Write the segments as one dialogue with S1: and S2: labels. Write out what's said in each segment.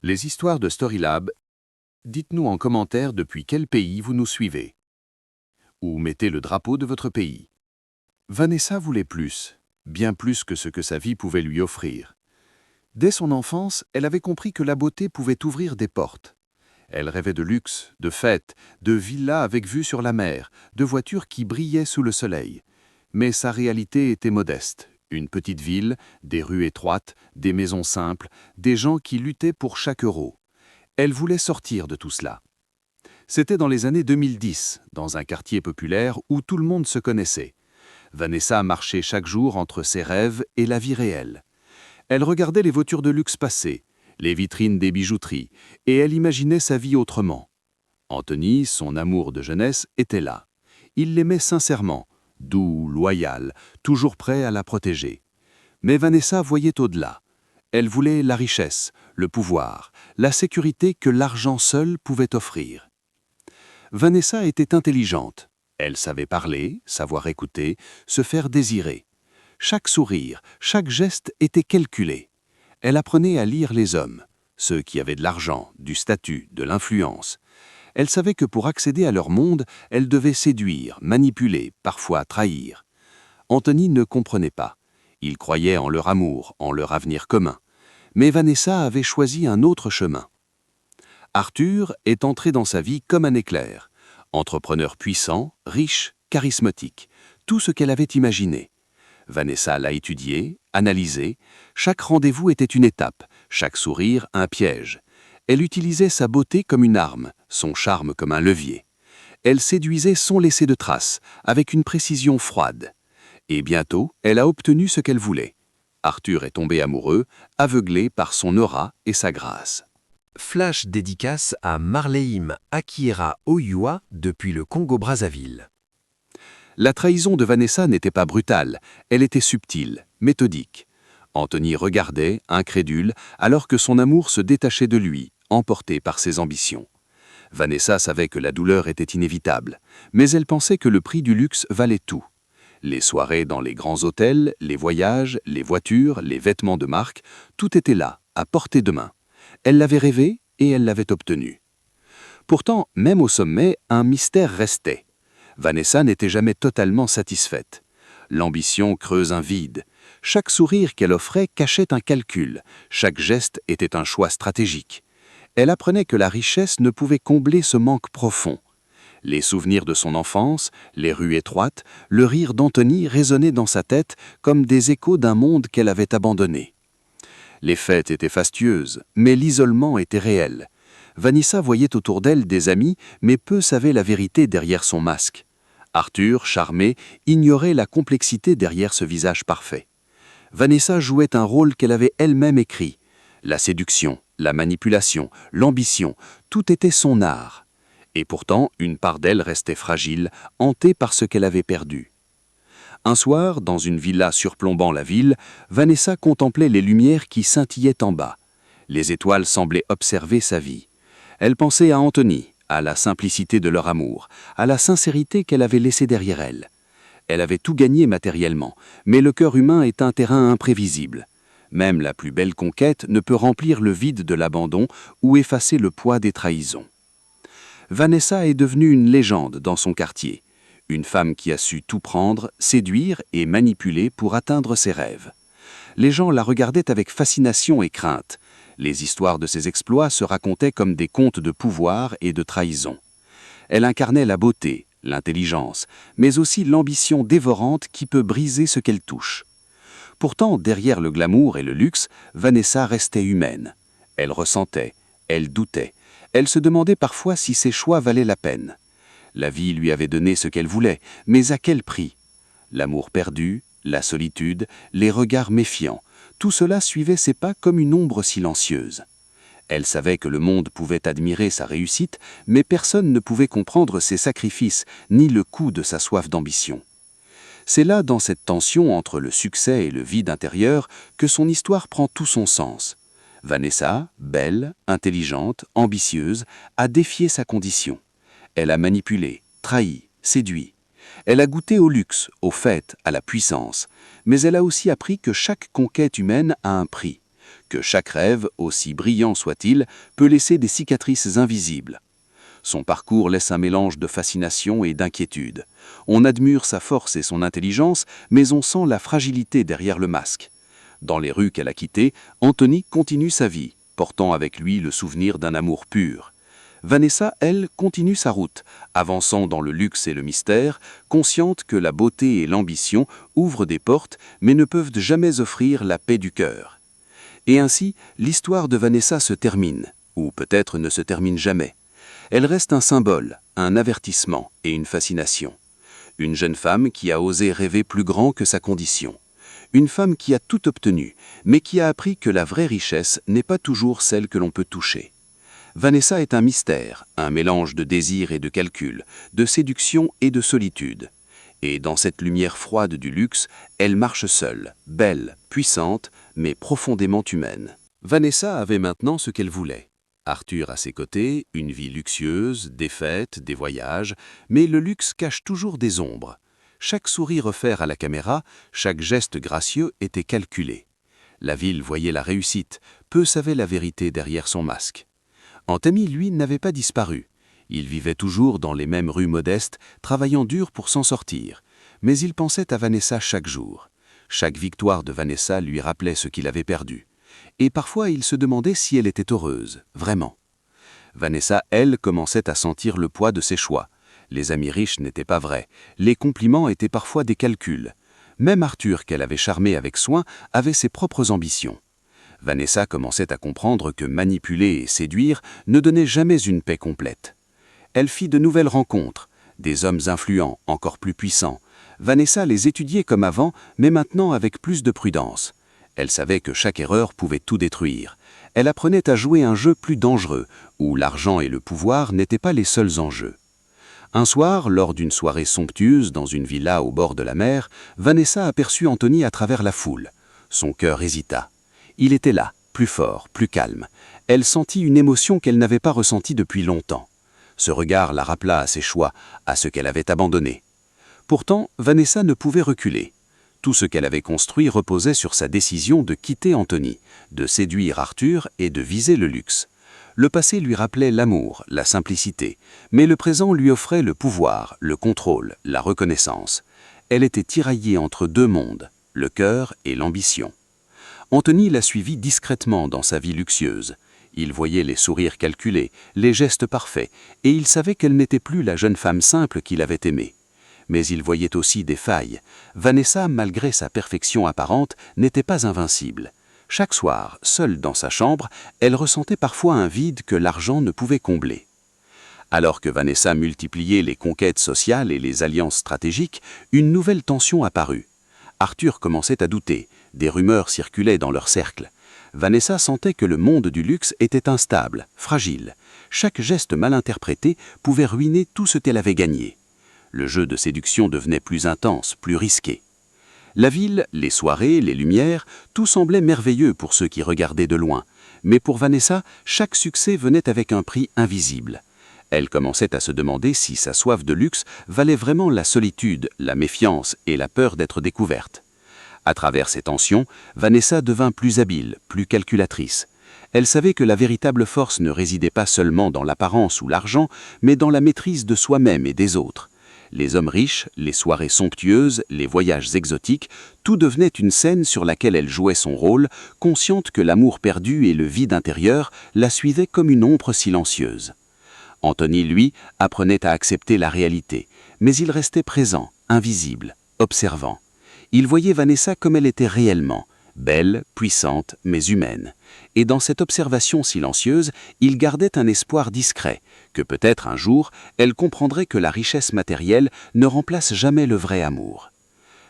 S1: Les histoires de Storylab, dites-nous en commentaire depuis quel pays vous nous suivez. Ou mettez le drapeau de votre pays. Vanessa voulait plus, bien plus que ce que sa vie pouvait lui offrir. Dès son enfance, elle avait compris que la beauté pouvait ouvrir des portes. Elle rêvait de luxe, de fêtes, de villas avec vue sur la mer, de voitures qui brillaient sous le soleil. Mais sa réalité était modeste. Une petite ville, des rues étroites, des maisons simples, des gens qui luttaient pour chaque euro. Elle voulait sortir de tout cela. C'était dans les années 2010, dans un quartier populaire où tout le monde se connaissait. Vanessa marchait chaque jour entre ses rêves et la vie réelle. Elle regardait les voitures de luxe passer, les vitrines des bijouteries, et elle imaginait sa vie autrement. Anthony, son amour de jeunesse, était là. Il l'aimait sincèrement, doux, loyal, toujours prêt à la protéger. Mais Vanessa voyait au-delà. Elle voulait la richesse, le pouvoir, la sécurité que l'argent seul pouvait offrir. Vanessa était intelligente. Elle savait parler, savoir écouter, se faire désirer. Chaque sourire, chaque geste était calculé. Elle apprenait à lire les hommes, ceux qui avaient de l'argent, du statut, de l'influence. Elle savait que pour accéder à leur monde, elle devait séduire, manipuler, parfois trahir. Anthony ne comprenait pas. Il croyait en leur amour, en leur avenir commun. Mais Vanessa avait choisi un autre chemin. Arthur est entré dans sa vie comme un éclair. Entrepreneur puissant, riche, charismatique. Tout ce qu'elle avait imaginé. Vanessa l'a étudié, analysé. Chaque rendez-vous était une étape, chaque sourire un piège. Elle utilisait sa beauté comme une arme, son charme comme un levier. Elle séduisait sans laisser de traces, avec une précision froide. Et bientôt, elle a obtenu ce qu'elle voulait. Arthur est tombé amoureux, aveuglé par son aura et sa grâce.
S2: Flash dédicace à Marleim Akiera Oyua depuis le Congo-Brazzaville.
S1: La trahison de Vanessa n'était pas brutale, elle était subtile, méthodique. Anthony regardait, incrédule, alors que son amour se détachait de lui, emporté par ses ambitions. Vanessa savait que la douleur était inévitable, mais elle pensait que le prix du luxe valait tout. Les soirées dans les grands hôtels, les voyages, les voitures, les vêtements de marque, tout était là, à portée de main. Elle l'avait rêvé et elle l'avait obtenu. Pourtant, même au sommet, un mystère restait. Vanessa n'était jamais totalement satisfaite. L'ambition creuse un vide. Chaque sourire qu'elle offrait cachait un calcul. Chaque geste était un choix stratégique. Elle apprenait que la richesse ne pouvait combler ce manque profond. Les souvenirs de son enfance, les rues étroites, le rire d'Anthony résonnaient dans sa tête comme des échos d'un monde qu'elle avait abandonné. Les fêtes étaient fastueuses, mais l'isolement était réel. Vanessa voyait autour d'elle des amis, mais peu savaient la vérité derrière son masque. Arthur, charmé, ignorait la complexité derrière ce visage parfait. Vanessa jouait un rôle qu'elle avait elle-même écrit. La séduction, la manipulation, l'ambition, tout était son art. Et pourtant, une part d'elle restait fragile, hantée par ce qu'elle avait perdu. Un soir, dans une villa surplombant la ville, Vanessa contemplait les lumières qui scintillaient en bas. Les étoiles semblaient observer sa vie. Elle pensait à Anthony, à la simplicité de leur amour, à la sincérité qu'elle avait laissée derrière elle. Elle avait tout gagné matériellement, mais le cœur humain est un terrain imprévisible. Même la plus belle conquête ne peut remplir le vide de l'abandon ou effacer le poids des trahisons. Vanessa est devenue une légende dans son quartier. Une femme qui a su tout prendre, séduire et manipuler pour atteindre ses rêves. Les gens la regardaient avec fascination et crainte. Les histoires de ses exploits se racontaient comme des contes de pouvoir et de trahison. Elle incarnait la beauté, l'intelligence, mais aussi l'ambition dévorante qui peut briser ce qu'elle touche. Pourtant, derrière le glamour et le luxe, Vanessa restait humaine. Elle ressentait, elle doutait, elle se demandait parfois si ses choix valaient la peine. La vie lui avait donné ce qu'elle voulait, mais à quel prix? L'amour perdu, la solitude, les regards méfiants, tout cela suivait ses pas comme une ombre silencieuse. Elle savait que le monde pouvait admirer sa réussite, mais personne ne pouvait comprendre ses sacrifices, ni le coût de sa soif d'ambition. C'est là, dans cette tension entre le succès et le vide intérieur, que son histoire prend tout son sens. Vanessa, belle, intelligente, ambitieuse, a défié sa condition. Elle a manipulé, trahi, séduit. Elle a goûté au luxe, aux fêtes, à la puissance. Mais elle a aussi appris que chaque conquête humaine a un prix, que chaque rêve, aussi brillant soit-il, peut laisser des cicatrices invisibles. Son parcours laisse un mélange de fascination et d'inquiétude. On admire sa force et son intelligence, mais on sent la fragilité derrière le masque. Dans les rues qu'elle a quittées, Anthony continue sa vie, portant avec lui le souvenir d'un amour pur. Vanessa, elle, continue sa route, avançant dans le luxe et le mystère, consciente que la beauté et l'ambition ouvrent des portes, mais ne peuvent jamais offrir la paix du cœur. Et ainsi, l'histoire de Vanessa se termine, ou peut-être ne se termine jamais. Elle reste un symbole, un avertissement et une fascination. Une jeune femme qui a osé rêver plus grand que sa condition. Une femme qui a tout obtenu, mais qui a appris que la vraie richesse n'est pas toujours celle que l'on peut toucher. Vanessa est un mystère, un mélange de désir et de calcul, de séduction et de solitude. Et dans cette lumière froide du luxe, elle marche seule, belle, puissante, mais profondément humaine. Vanessa avait maintenant ce qu'elle voulait. Arthur à ses côtés, une vie luxueuse, des fêtes, des voyages, mais le luxe cache toujours des ombres. Chaque sourire offert à la caméra, chaque geste gracieux était calculé. La ville voyait la réussite, peu savait la vérité derrière son masque. Anthony, lui, n'avait pas disparu. Il vivait toujours dans les mêmes rues modestes, travaillant dur pour s'en sortir. Mais il pensait à Vanessa chaque jour. Chaque victoire de Vanessa lui rappelait ce qu'il avait perdu. Et parfois, il se demandait si elle était heureuse, vraiment. Vanessa, elle, commençait à sentir le poids de ses choix. Les amis riches n'étaient pas vrais. Les compliments étaient parfois des calculs. Même Arthur, qu'elle avait charmé avec soin, avait ses propres ambitions. Vanessa commençait à comprendre que manipuler et séduire ne donnait jamais une paix complète. Elle fit de nouvelles rencontres, des hommes influents, encore plus puissants. Vanessa les étudiait comme avant, mais maintenant avec plus de prudence. Elle savait que chaque erreur pouvait tout détruire. Elle apprenait à jouer un jeu plus dangereux, où l'argent et le pouvoir n'étaient pas les seuls enjeux. Un soir, lors d'une soirée somptueuse dans une villa au bord de la mer, Vanessa aperçut Anthony à travers la foule. Son cœur hésita. Il était là, plus fort, plus calme. Elle sentit une émotion qu'elle n'avait pas ressentie depuis longtemps. Ce regard la rappela à ses choix, à ce qu'elle avait abandonné. Pourtant, Vanessa ne pouvait reculer. Tout ce qu'elle avait construit reposait sur sa décision de quitter Anthony, de séduire Arthur et de viser le luxe. Le passé lui rappelait l'amour, la simplicité, mais le présent lui offrait le pouvoir, le contrôle, la reconnaissance. Elle était tiraillée entre deux mondes, le cœur et l'ambition. Anthony la suivit discrètement dans sa vie luxueuse. Il voyait les sourires calculés, les gestes parfaits, et il savait qu'elle n'était plus la jeune femme simple qu'il avait aimée. Mais il voyait aussi des failles. Vanessa, malgré sa perfection apparente, n'était pas invincible. Chaque soir, seule dans sa chambre, elle ressentait parfois un vide que l'argent ne pouvait combler. Alors que Vanessa multipliait les conquêtes sociales et les alliances stratégiques, une nouvelle tension apparut. Arthur commençait à douter, des rumeurs circulaient dans leur cercle. Vanessa sentait que le monde du luxe était instable, fragile. Chaque geste mal interprété pouvait ruiner tout ce qu'elle avait gagné. Le jeu de séduction devenait plus intense, plus risqué. La ville, les soirées, les lumières, tout semblait merveilleux pour ceux qui regardaient de loin. Mais pour Vanessa, chaque succès venait avec un prix invisible. Elle commençait à se demander si sa soif de luxe valait vraiment la solitude, la méfiance et la peur d'être découverte. À travers ces tensions, Vanessa devint plus habile, plus calculatrice. Elle savait que la véritable force ne résidait pas seulement dans l'apparence ou l'argent, mais dans la maîtrise de soi-même et des autres. Les hommes riches, les soirées somptueuses, les voyages exotiques, tout devenait une scène sur laquelle elle jouait son rôle, consciente que l'amour perdu et le vide intérieur la suivaient comme une ombre silencieuse. Anthony, lui, apprenait à accepter la réalité, mais il restait présent, invisible, observant. Il voyait Vanessa comme elle était réellement, belle, puissante, mais humaine. Et dans cette observation silencieuse, il gardait un espoir discret, que peut-être un jour, elle comprendrait que la richesse matérielle ne remplace jamais le vrai amour.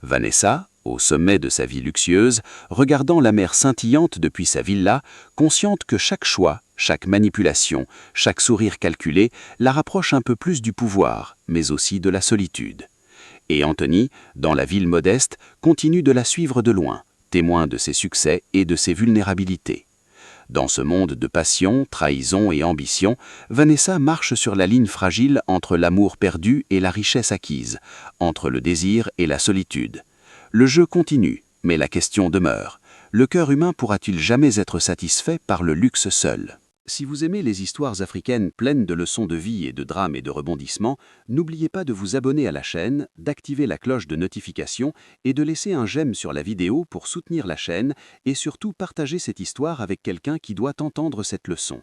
S1: Vanessa, au sommet de sa vie luxueuse, regardant la mer scintillante depuis sa villa, consciente que chaque choix, chaque manipulation, chaque sourire calculé la rapproche un peu plus du pouvoir, mais aussi de la solitude. Et Anthony, dans la ville modeste, continue de la suivre de loin, témoin de ses succès et de ses vulnérabilités. Dans ce monde de passion, trahison et ambition, Vanessa marche sur la ligne fragile entre l'amour perdu et la richesse acquise, entre le désir et la solitude. Le jeu continue, mais la question demeure. Le cœur humain pourra-t-il jamais être satisfait par le luxe seul? Si vous aimez les histoires africaines pleines de leçons de vie et de drames et de rebondissements, n'oubliez pas de vous abonner à la chaîne, d'activer la cloche de notification et de laisser un j'aime sur la vidéo pour soutenir la chaîne et surtout partager cette histoire avec quelqu'un qui doit entendre cette leçon.